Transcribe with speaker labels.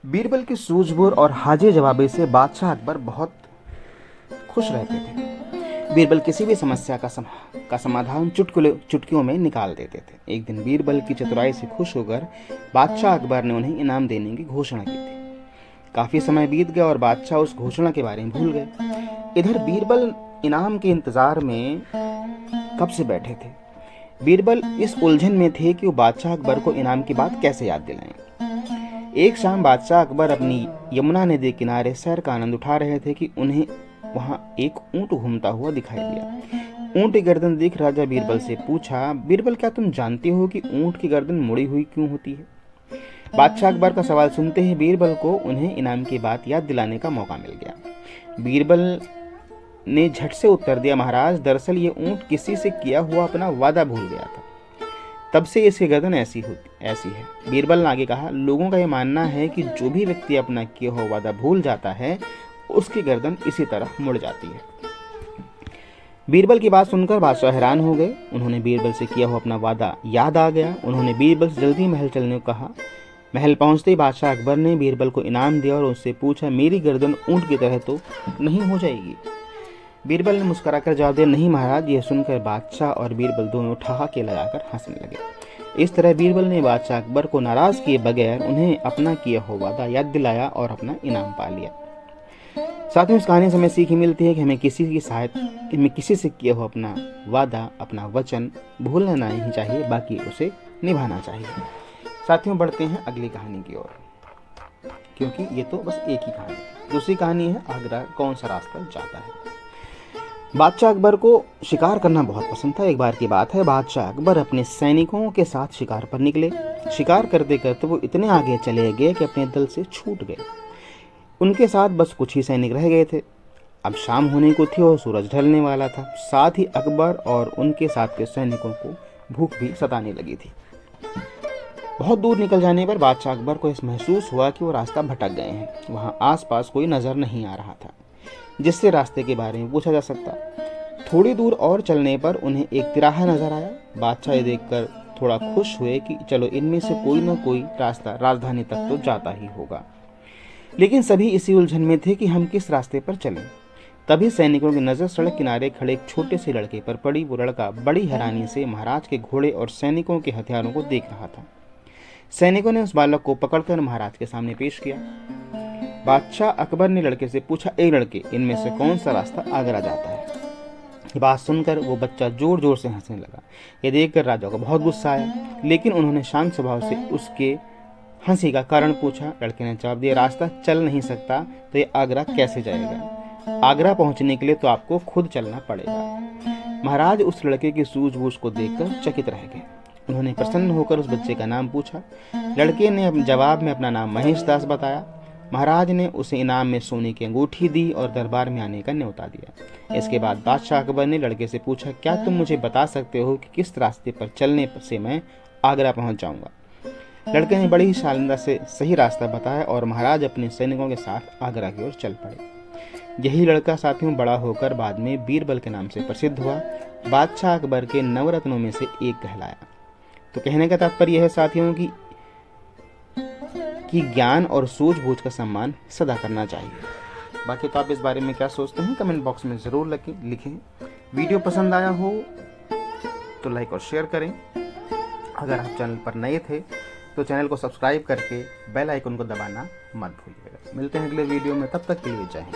Speaker 1: बीरबल की सूझबूझ और हाजिर जवाबी से बादशाह अकबर बहुत खुश रहते थे। बीरबल किसी भी समस्या का समाधान चुटकियों में निकाल देते थे। एक दिन बीरबल की चतुराई से खुश होकर बादशाह अकबर ने उन्हें इनाम देने की घोषणा की थी। काफी समय बीत गया और बादशाह उस घोषणा के बारे में भूल गए। इधर बीरबल इनाम के इंतजार में कब से बैठे थे। बीरबल इस उलझन में थे कि वो बादशाह अकबर को इनाम की बात कैसे याद दिलाएं। एक शाम बादशाह अकबर अपनी यमुना नदी किनारे सैर का आनंद उठा रहे थे कि उन्हें वहां एक ऊंट घूमता हुआ दिखाई दिया। ऊंट की गर्दन देख राजा बीरबल से पूछा, बीरबल क्या तुम जानते हो कि ऊंट की गर्दन मुड़ी हुई क्यों होती है? बादशाह अकबर का सवाल सुनते ही बीरबल को उन्हें इनाम की बात याद दिलाने का मौका मिल गया। बीरबल ने झट से उत्तर दिया, महाराज दरअसल ये ऊंट किसी से किया हुआ अपना वादा भूल गया था, तब से इसकी गर्दन ऐसी है। बीरबल ने आगे कहा, लोगों का यह मानना है कि जो भी व्यक्ति अपना किया हुआ वादा भूल जाता है उसकी गर्दन इसी तरह मुड़ जाती है। बीरबल की बात सुनकर बादशाह हैरान हो गए। उन्होंने बीरबल से किया हुआ अपना वादा याद आ गया। उन्होंने बीरबल से जल्दी महल चलने को कहा। महल पहुंचते ही बादशाह अकबर ने बीरबल को इनाम दिया और उससे पूछा, मेरी गर्दन ऊंट की तरह तो नहीं हो जाएगी? बीरबल ने मुस्कुराकर जवाब दिया, नहीं महाराज। यह सुनकर बादशाह और बीरबल दोनों ठहाके लगाकर हंसने लगे। इस तरह बीरबल ने बादशाह अकबर को नाराज किए बगैर उन्हें अपना किया हुआ वादा याद दिलाया और अपना इनाम पा लिया। साथ ही इस कहानी से हमें सीख मिलती है कि हमें किसी से किया हुआ अपना वादा, अपना वचन भूलना नहीं चाहिए, बाकी उसे निभाना चाहिए। साथियों, बढ़ते हैं अगली कहानी की ओर, क्योंकि ये तो बस एक ही कहानी है। दूसरी कहानी है आगरा कौन सा रास्ता जाता है। बादशाह अकबर को शिकार करना बहुत पसंद था। एक बार की बात है, बादशाह अकबर अपने सैनिकों के साथ शिकार पर निकले। शिकार करते करते वो इतने आगे चले गए कि अपने दल से छूट गए। उनके साथ बस कुछ ही सैनिक रह गए थे। अब शाम होने को थी और सूरज ढलने वाला था। साथ ही अकबर और उनके साथ के सैनिकों को भूख भी सताने लगी थी। बहुत दूर निकल जाने पर बादशाह अकबर को इस महसूस हुआ कि वो रास्ता भटक गए हैं। वहां आसपास कोई नजर नहीं आ रहा था जिससे रास्ते के बारे में पूछा जा सकता। थोड़ी दूर और चलने पर उन्हें एक तिराहा नजर आया। बादशाह ये देखकर थोड़ा खुश हुए कि चलो इनमें से कोई न कोई रास्ता राजधानी तक तो जाता ही होगा। लेकिन सभी इसी उलझन में थे कि हम किस रास्ते पर चलें। तभी सैनिकों की नजर सड़क किनारे खड़े एक छोटे से लड़के पर पड़ी। वो लड़का बड़ी हैरानी से महाराज के घोड़े और सैनिकों के हथियारों को देख रहा था। सैनिकों ने उस बालक को पकड़कर महाराज के सामने पेश किया। बादशाह अकबर ने लड़के से पूछा, ए लड़के, इनमें से कौन सा रास्ता आगरा जाता है? ये बात सुनकर वो बच्चा जोर जोर से हंसने लगा। ये देखकर राजा को बहुत गुस्सा आया, लेकिन उन्होंने शांत स्वभाव से उसके हंसी का कारण पूछा। लड़के ने जवाब दिया, रास्ता चल नहीं सकता तो ये आगरा कैसे जाएगा? आगरा पहुंचने के लिए तो आपको खुद चलना पड़ेगा। महाराज उस लड़के की सूझबूझ को देखकर चकित रह गए। उन्होंने प्रसन्न होकर उस बच्चे का नाम पूछा। लड़के ने जवाब में अपना नाम महेश दास बताया। महाराज ने उसे इनाम में सोने की अंगूठी दी और दरबार में आने का न्योता दिया। इसके बाद बादशाह अकबर ने लड़के से पूछा, क्या तुम मुझे बता सकते हो कि किस रास्ते पर चलने से मैं आगरा पहुंच जाऊंगा? लड़के ने बड़ी ही शानदार से सही रास्ता बताया और महाराज अपने सैनिकों के साथ आगरा की ओर चल पड़े। यही लड़का साथियों बड़ा होकर बाद में बीरबल के नाम से प्रसिद्ध हुआ। बादशाह अकबर के नवरत्नों में से एक कहलाया। तो कहने का तात्पर्य है साथियों कि ज्ञान और सूझबूझ का सम्मान सदा करना चाहिए। बाकी तो आप इस बारे में क्या सोचते हैं कमेंट बॉक्स में ज़रूर लिखें। वीडियो पसंद आया हो तो लाइक और शेयर करें। अगर आप चैनल पर नए थे तो चैनल को सब्सक्राइब करके बेल आइकन को दबाना मत भूलिएगा। मिलते हैं अगले वीडियो में, तब तक के लिए जय हिंद।